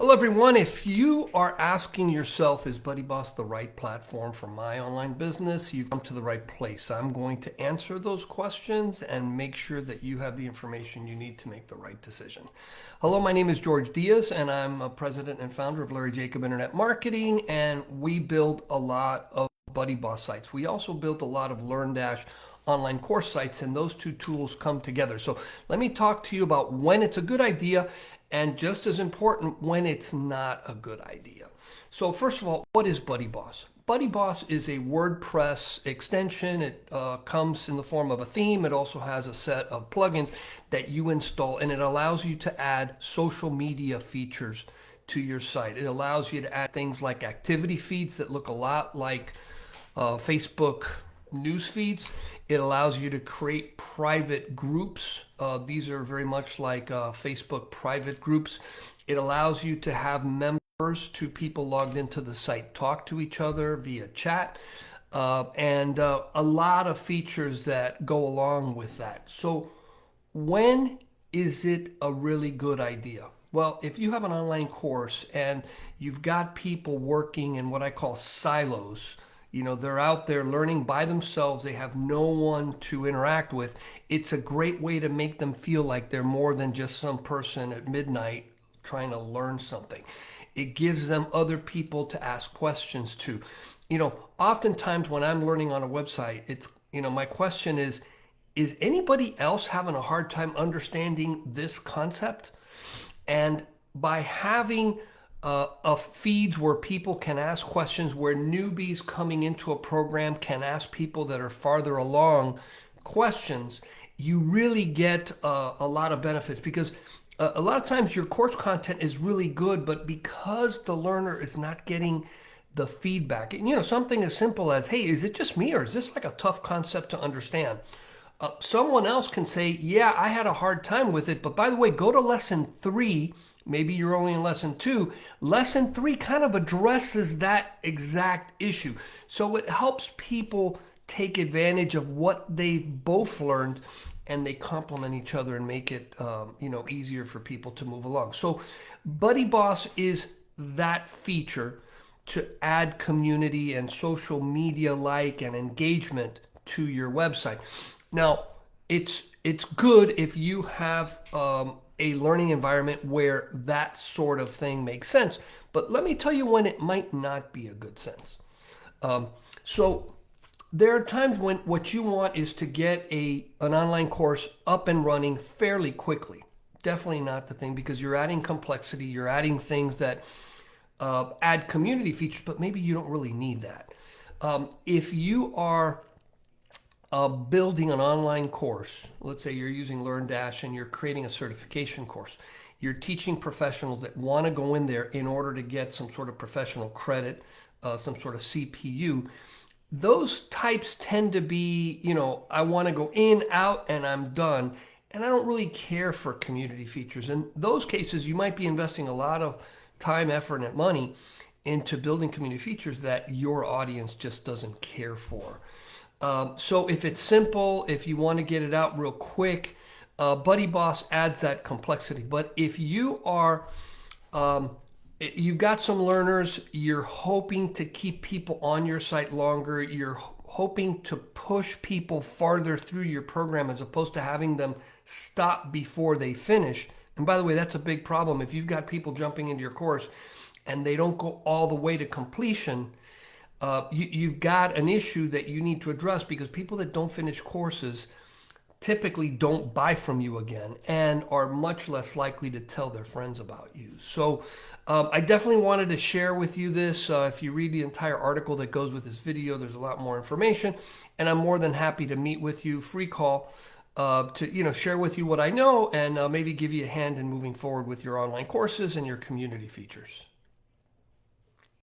Hello, everyone. If you are asking yourself, is BuddyBoss the right platform for my online business? You've come to the right place. I'm going to answer those questions and make sure that you have the information you need to make the right decision. Hello, my name is George Diaz, and I'm a president and founder of Larry Jacob Internet Marketing, and we build a lot of BuddyBoss sites. We also built a lot of LearnDash online course sites, and those two tools come together. So let me talk to you about when it's a good idea and, just as important, when it's not a good idea. So first of all, what is BuddyBoss? BuddyBoss is a WordPress extension. It comes in the form of a theme. It also has a set of plugins that you install, and it allows you to add social media features to your site. It allows you to add things like activity feeds that look a lot like Facebook news feeds. It allows you to create private groups. These are very much like Facebook private groups. It allows you to have members to people logged into the site talk to each other via chat, and a lot of features that go along with that. So when is it a really good idea? Well, if you have an online course and you've got people working in what I call silos, they're out there learning by themselves. They have no one to interact with. It's a great way to make them feel like they're more than just some person at midnight trying to learn something. It gives them other people to ask questions to. Oftentimes when I'm learning on a website, my question is anybody else having a hard time understanding this concept? And by having of feeds where people can ask questions, where newbies coming into a program can ask people that are farther along questions, you really get a lot of benefits, because a lot of times your course content is really good, but because the learner is not getting the feedback, something as simple as, hey, is it just me, or is this like a tough concept to understand? Someone else can say, yeah, I had a hard time with it, but by the way, go to lesson 3. Maybe you're only in lesson 2. Lesson 3 kind of addresses that exact issue. So it helps people take advantage of what they've both learned, and they complement each other and make it easier for people to move along. So BuddyBoss is that feature to add community and social media and engagement to your website. Now, it's good if you have a learning environment where that sort of thing makes sense. But let me tell you when it might not be a good sense. So there are times when what you want is to get an online course up and running fairly quickly. Definitely not the thing, because you're adding complexity, you're adding things that add community features, but maybe you don't really need that. If you are building an online course, let's say you're using LearnDash and you're creating a certification course, you're teaching professionals that want to go in there in order to get some sort of professional credit, some sort of CPU. Those types tend to be, I want to go in, out, and I'm done. And I don't really care for community features. In those cases, you might be investing a lot of time, effort, and money into building community features that your audience just doesn't care for. So if it's simple, if you want to get it out real quick, BuddyBoss adds that complexity. But if you are, you've got some learners, you're hoping to keep people on your site longer, you're hoping to push people farther through your program as opposed to having them stop before they finish. And by the way, that's a big problem. If you've got people jumping into your course and they don't go all the way to completion, you've got an issue that you need to address, because people that don't finish courses typically don't buy from you again and are much less likely to tell their friends about you. So I definitely wanted to share with you this. If you read the entire article that goes with this video, there's a lot more information, and I'm more than happy to meet with you, free call, to share with you what I know and maybe give you a hand in moving forward with your online courses and your community features.